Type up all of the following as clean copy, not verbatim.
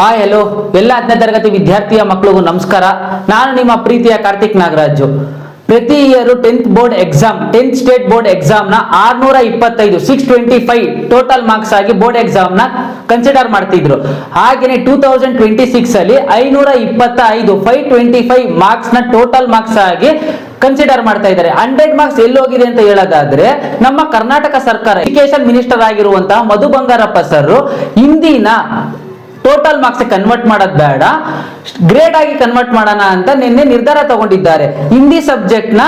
Hello ಎಲ್ಲ 10ನೇ ತರಗತಿ ವಿದ್ಯಾರ್ಥಿಯ ಮಕ್ಕಳಿಗೂ ನಮಸ್ಕಾರ. ನಾನು ನಿಮ್ಮ ಪ್ರೀತಿಯ ಕಾರ್ತಿಕ್ ನಾಗರಾಜು. ಪ್ರತಿ year 10th board exam 10th state board exam ನ 625 625 ಟೋಟಲ್ ಮಾರ್ಕ್ಸ್ ಆಗಿ ಬೋರ್ಡ್ ಎಕ್ಸಾಮ್ ನ ಕನ್ಸಿಡರ್ ಮಾಡ್ತಿದ್ರು. ಹಾಗೇನೆ 2026 ಅಲ್ಲಿ 525 525 ಮಾರ್ಕ್ಸ್ ನ ಟೋಟಲ್ ಮಾರ್ಕ್ಸ್ ಆಗಿ ಕನ್ಸಿಡರ್ ಮಾಡ್ತಾ ಇದ್ದಾರೆ. 100 ಮಾರ್ಕ್ಸ್ ಎಲ್ಲಿ ಹೋಗಿದೆ ಅಂತ ಹೇಳೋದಾದ್ರೆ ನಮ್ಮ ಕರ್ನಾಟಕ ಸರ್ಕಾರ ಎಜುಕೇಶನ್ ಮಿನಿಸ್ಟರ್ ಆಗಿರುವಂತಹ ಮಧು ಬಂಗಾರಪ್ಪ ಸರ್ ಹಿಂದಿನ ಟೋಟಲ್ ಮಾರ್ಕ್ಸ್ ಕನ್ವರ್ಟ್ ಮಾಡೋದು ಬೇಡ, ಗ್ರೇಡ್ ಆಗಿ ಕನ್ವರ್ಟ್ ಮಾಡೋಣ ಅಂತ ನಿನ್ನೆ ನಿರ್ಧಾರ ತಗೊಂಡಿದ್ದಾರೆ. ಹಿಂದಿ ಸಬ್ಜೆಕ್ಟ್ ನ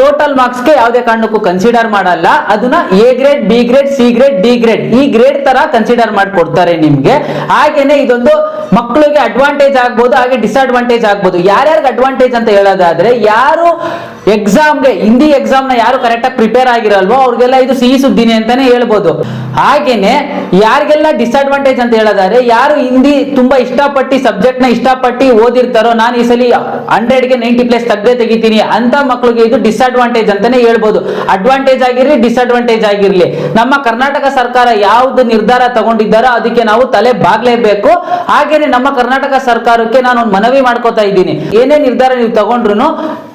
ಟೋಟಲ್ ಮಾರ್ಕ್ಸ್ ಗೆ ಯಾವುದೇ ಕಾರಣಕ್ಕೂ ಕನ್ಸಿಡರ್ ಮಾಡಲ್ಲ, ಅದನ್ನ A grade, B grade, C grade, D grade ಈ ಗ್ರೇಡ್ ತರ ಕನ್ಸಿಡರ್ ಮಾಡಿಕೊಡ್ತಾರೆ ನಿಮ್ಗೆ. ಹಾಗೇನೆ ಇದೊಂದು ಮಕ್ಕಳಿಗೆ ಅಡ್ವಾಂಟೇಜ್ ಆಗ್ಬೋದು, ಹಾಗೆ ಡಿಸ್ಅಡ್ವಾಂಟೇಜ್ ಆಗ್ಬೋದು. ಯಾರ್ಯಾರಿಗೆ ಅಡ್ವಾಂಟೇಜ್ ಅಂತ ಹೇಳೋದಾದ್ರೆ, ಯಾರು ಎಕ್ಸಾಮ್ಗೆ ಹಿಂದಿ ಎಕ್ಸಾಮ್ ನ ಯಾರು ಕರೆಕ್ಟ್ ಆಗಿ ಪ್ರಿಪೇರ್ ಆಗಿರಲ್ವೋ ಅವ್ರಿಗೆಲ್ಲ ಇದು ಸಿಹಿ ಸುದ್ದಿನಿ ಅಂತಾನೆ ಹೇಳ್ಬೋದು. ಹಾಗೇನೆ ಯಾರಿಗೆಲ್ಲ ಡಿಸ್ಅಡ್ವಾಂಟೇಜ್ ಅಂತ ಹೇಳೋದಾದ್ರೆ, ಯಾರು ಹಿಂದಿ ತುಂಬಾ ಇಷ್ಟಪಟ್ಟು ಸಬ್ಜೆಕ್ಟ್ ನ ಇಷ್ಟಪಟ್ಟು ಓದಿರ್ತಾರೋ, ನಾನು ಈ ಸಲ 100ಗೆ 90+ ತೆಗಿತೀನಿ ಅಂತ ಮಕ್ಕಳಿಗೆ ಇದು ಡಿಸ್ಅಡ್ವಾಂಟೇಜ್ ಅಂತಾನೆ ಹೇಳ್ಬೋದು. ಅಡ್ವಾಂಟೇಜ್ ಆಗಿರ್ಲಿ, ಡಿಸ್ಅಡ್ವಾಂಟೇಜ್ ಆಗಿರ್ಲಿ, ನಮ್ಮ ಕರ್ನಾಟಕ ಸರ್ಕಾರ ಯಾವ್ದು ನಿರ್ಧಾರ ತಗೊಂಡಿದ್ದಾರೋ ಅದಕ್ಕೆ ನಾವು ತಲೆ ಬಾಗ್ಲೇಬೇಕು. ಹಾಗೇನೆ ನಮ್ಮ ಕರ್ನಾಟಕ ಸರ್ಕಾರಕ್ಕೆ ನಾನು ಒಂದು ಮನವಿ ಮಾಡ್ಕೋತಾ ಇದ್ದೀನಿ, ಏನೇ ನಿರ್ಧಾರ ನೀವು ತಗೊಂಡ್ರು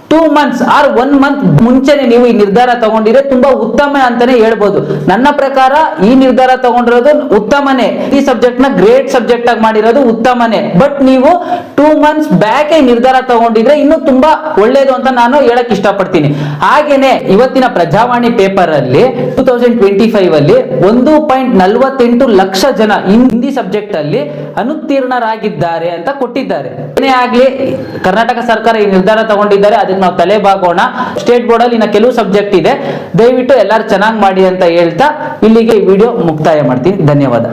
2 months ಆರ್ 1 month ಮುಂಚೆನೆ ನೀವು ಈ ನಿರ್ಧಾರ ತಗೊಂಡಿದ್ರೆ ತುಂಬಾ ಉತ್ತಮ ಅಂತಾನೆ ಹೇಳ್ಬೋದು. ನನ್ನ ಪ್ರಕಾರ ಈ ನಿರ್ಧಾರ ತಗೊಂಡಿರೋದು ಉತ್ತಮನೇ, ಈ ಸಬ್ಜೆಕ್ಟ್ ನ ಗ್ರೇಟ್ ಸಬ್ಜೆಕ್ಟ್ ಆಗಿ ಮಾಡಿರೋದು ಉತ್ತಮನೇ. ಬಟ್ ನೀವು 2 months ಬ್ಯಾಕ್ ಈ ನಿರ್ಧಾರ ತಗೊಂಡಿದ್ರೆ ಇನ್ನೂ ತುಂಬಾ ಒಳ್ಳೇದು ಅಂತ ನಾನು ಹೇಳಕ್ ಇಷ್ಟಪಡ್ತೀನಿ. ಹಾಗೇನೆ ಇವತ್ತಿನ ಪ್ರಜಾವಾಣಿ ಪೇಪರ್ ಅಲ್ಲಿ 2025 ಅಲ್ಲಿ 1.48 ಲಕ್ಷ ಜನ ಹಿಂದಿ ಸಬ್ಜೆಕ್ಟ್ ಅಲ್ಲಿ ಅನುತ್ತೀರ್ಣರಾಗಿದ್ದಾರೆ ಅಂತ ಕೊಟ್ಟಿದ್ದಾರೆ. ಏನೇ ಆಗ್ಲಿ, ಕರ್ನಾಟಕ ಸರ್ಕಾರ ಈ ನಿರ್ಧಾರ ತಗೊಂಡಿದ್ದಾರೆ, ಅದಕ್ಕೆ ನಾವು ತಲೆ ಬಾಗೋಣ. ಸ್ಟೇಟ್ ಬೋರ್ಡ್ ಅಲ್ಲಿ ಇನ್ನ ಕೆಲವು ಸಬ್ಜೆಕ್ಟ್ ಇದೆ, ದಯವಿಟ್ಟು ಎಲ್ಲರೂ ಚೆನ್ನಾಗಿ ಮಾಡಿ ಅಂತ ಹೇಳ್ತಾ ಇಲ್ಲಿಗೆ ಈ ವಿಡಿಯೋ ಮುಕ್ತಾಯ ಮಾಡ್ತೀನಿ. ಧನ್ಯವಾದ.